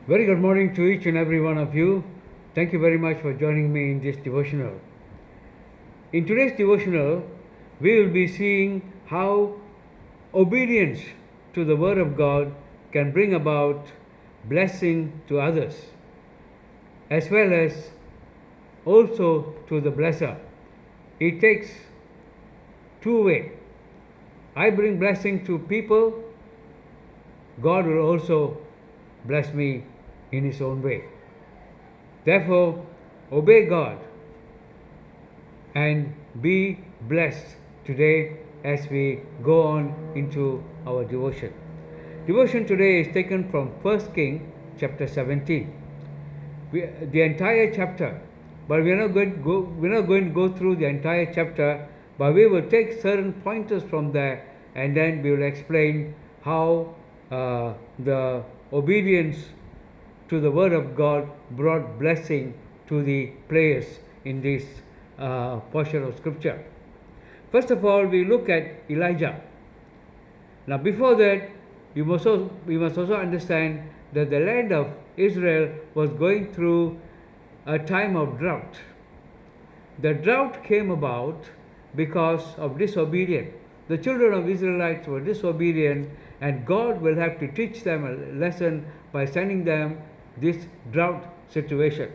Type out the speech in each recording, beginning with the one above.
Very good morning to each and every one of you. Thank you very much for joining me in this devotional. In today's devotional, we will be seeing how obedience to the Word of God can bring about blessing to others, as well as also to the blesser. It takes two ways. I bring blessing to people, God will also bless me in His own way. Therefore, obey God and be blessed today as we go on into our devotion. Devotion today is taken from 1 King chapter 17. The entire chapter, but we're not going to go through the entire chapter, but we will take certain pointers from there and then we will explain how the obedience to the Word of God brought blessing to the players in this portion of Scripture. First of all, we look at Elijah. Now, before that, we must also understand that the land of Israel was going through a time of drought. The drought came about because of disobedience. The children of Israelites were disobedient, and God will have to teach them a lesson by sending them this drought situation.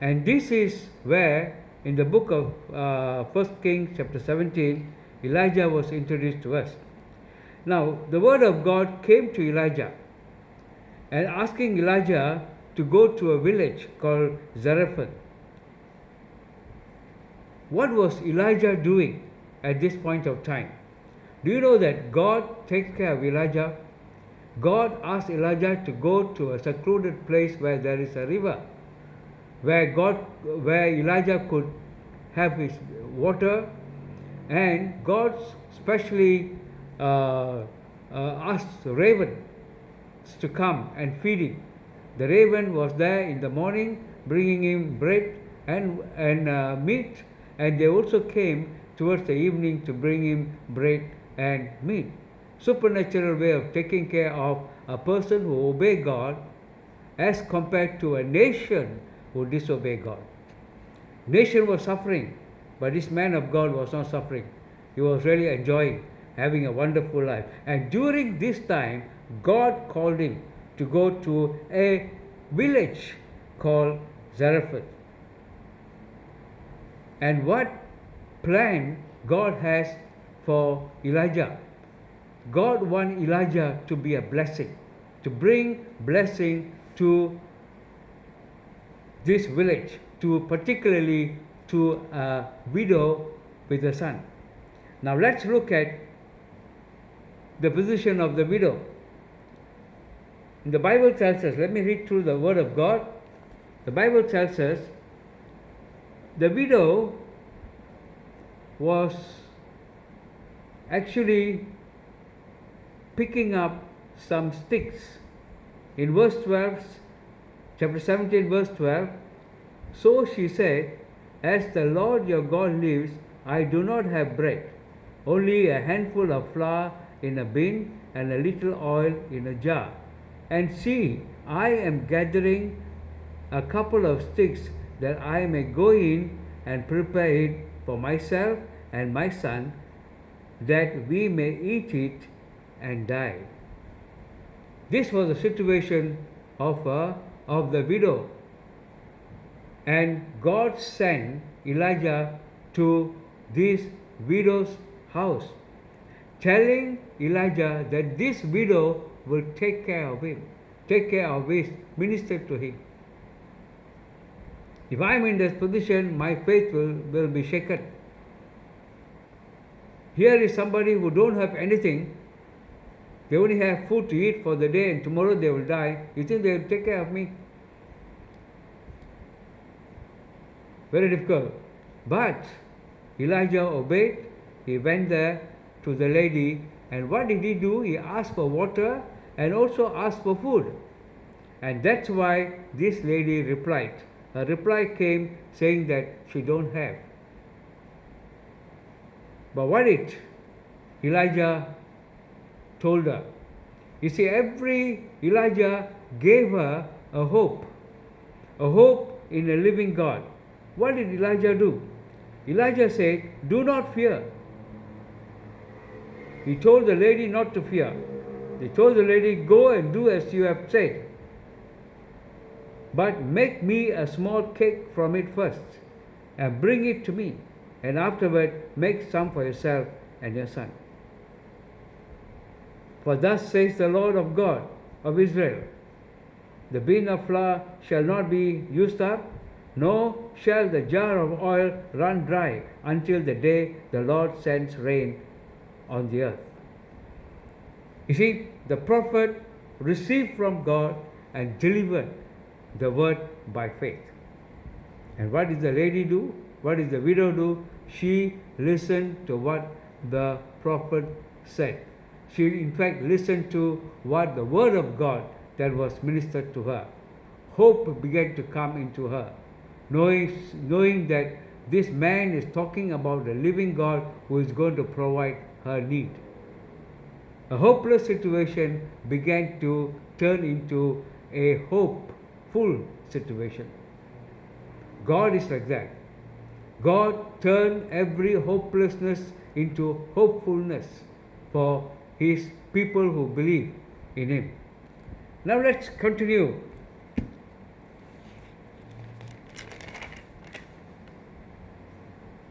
And this is where, in the book of 1 Kings chapter 17, Elijah was introduced to us. Now, the word of God came to Elijah and asking Elijah to go to a village called Zarephath. What was Elijah doing at this point of time? Do you know that God takes care of Elijah? God asked Elijah to go to a secluded place where there is a river, where Elijah could have his water, and God specially asked the raven to come and feed him. The raven was there in the morning bringing him bread and meat, and they also came towards the evening to bring him bread and meat. Supernatural way of taking care of a person who obey God as compared to a nation who disobey God. Nation was suffering, but this man of God was not suffering. He was really enjoying having a wonderful life. And during this time, God called him to go to a village called Zarephath. And what plan God has for Elijah? God wants Elijah to be a blessing, to bring blessing to this village, particularly to a widow with a son. Now let's look at the position of the widow. The Bible tells us, let me read through the Word of God. The Bible tells us the widow was actually picking up some sticks. In verse 12, chapter 17, verse 12, so she said, as the Lord your God lives, I do not have bread, only a handful of flour in a bin and a little oil in a jar. And see, I am gathering a couple of sticks that I may go in and prepare it for myself and my son, that we may eat it and die. This was the situation of the widow. And God sent Elijah to this widow's house, telling Elijah that this widow will take care of him, minister to him. If I am in this position, my faith will be shaken. Here is somebody who don't have anything. They only have food to eat for the day and tomorrow they will die. You think they will take care of me? Very difficult. But Elijah obeyed. He went there to the lady, and what did he do? He asked for water and also asked for food. And that's why this lady replied. Her reply came saying that she don't have. But what did Elijah told her? You see, every Elijah gave her a hope in a living God. What did Elijah do? Elijah said, "Do not fear." He told the lady not to fear. He told the lady, "Go and do as you have said. But make me a small cake from it first, and bring it to me, and afterward make some for yourself and your son. For thus says the Lord of God of Israel, the bin of flour shall not be used up, nor shall the jar of oil run dry until the day the Lord sends rain on the earth." You see, the prophet received from God and delivered the word by faith. And what did the lady do? What did the widow do? She listened to what the prophet said. She, in fact, listened to what the word of God that was ministered to her. Hope began to come into her, knowing that this man is talking about the living God who is going to provide her need. A hopeless situation began to turn into a hopeful situation. God is like that. God turned every hopelessness into hopefulness for His people who believe in Him. Now let's continue.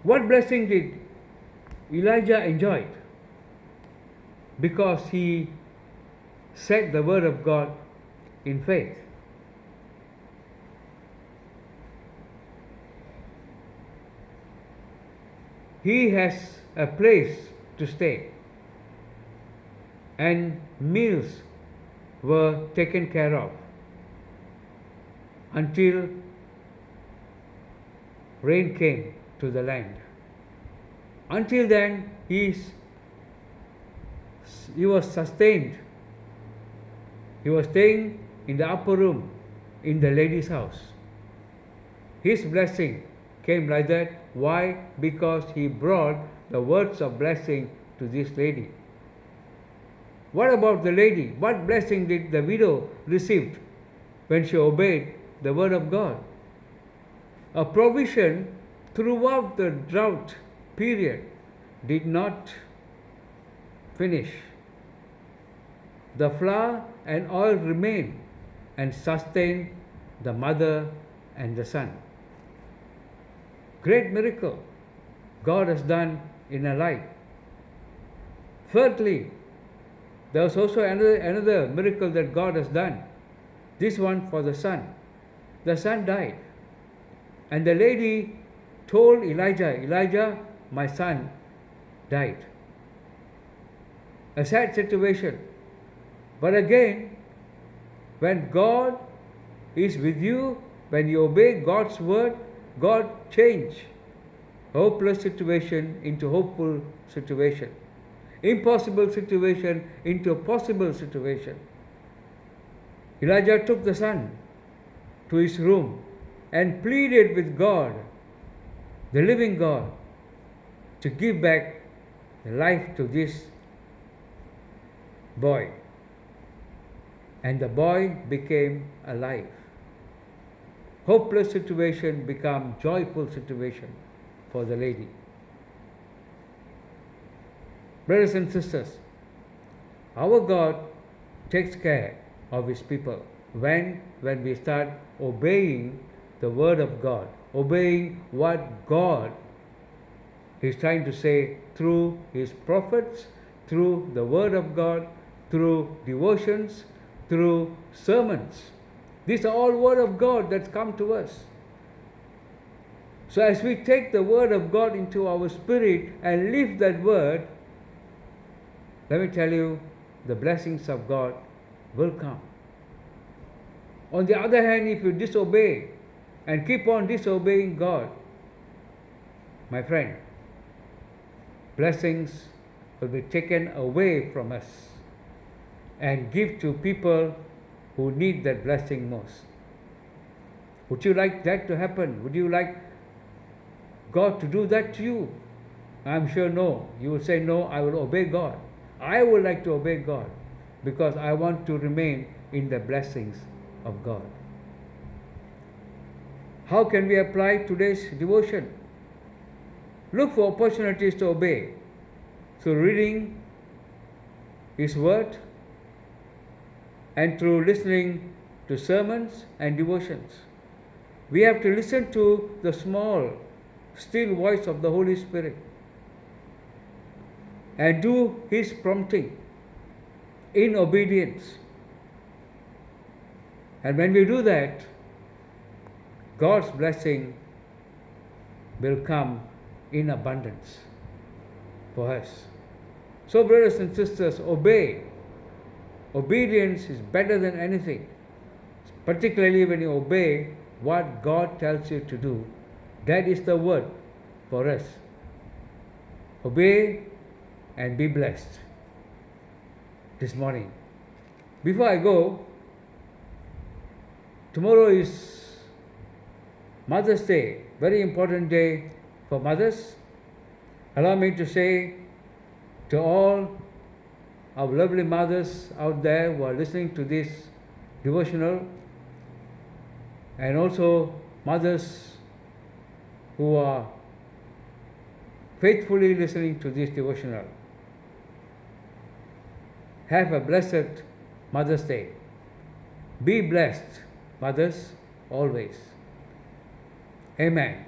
What blessing did Elijah enjoy? Because he said the word of God in faith. He has a place to stay, and meals were taken care of until rain came to the land. Until then, he was sustained. He was staying in the upper room in the lady's house. His blessing came like that. Why? Because he brought the words of blessing to this lady. What about the lady? What blessing did the widow receive when she obeyed the word of God? A provision throughout the drought period did not finish. The flour and oil remained and sustained the mother and the son. Great miracle God has done in her life. Thirdly, there was also another miracle that God has done. This one for the son. The son died. And the lady told Elijah, "Elijah, my son died." A sad situation. But again, when God is with you, when you obey God's word, God changes hopeless situation into hopeful situation. Impossible situation into a possible situation. Elijah took the son to his room and pleaded with God, the living God, to give back life to this boy. And the boy became alive. Hopeless situation became joyful situation for the lady. Brothers and sisters, our God takes care of His people when we start obeying the word of God, obeying what God is trying to say through His prophets, through the word of God, through devotions, through sermons. These are all word of God that come to us. So as we take the word of God into our spirit and live that word, let me tell you, the blessings of God will come. On the other hand, if you disobey and keep on disobeying God, my friend, blessings will be taken away from us and give to people who need that blessing most. Would you like that to happen? Would you like God to do that to you? I'm sure no. You will say, "No, I will obey God. I would like to obey God." because I want to remain in the blessings of God. How can we apply today's devotion? Look for opportunities to obey through reading His Word and through listening to sermons and devotions. We have to listen to the small, still voice of the Holy Spirit and do His prompting in obedience. And when we do that, God's blessing will come in abundance for us. So, brothers and sisters, obey. Obedience is better than anything, particularly when you obey what God tells you to do. That is the word for us. Obey and be blessed this morning. Before I go, tomorrow is Mother's Day, very important day for mothers. Allow me to say to all our lovely mothers out there who are listening to this devotional, and also mothers who are faithfully listening to this devotional, have a blessed Mother's Day. Be blessed, mothers, always. Amen.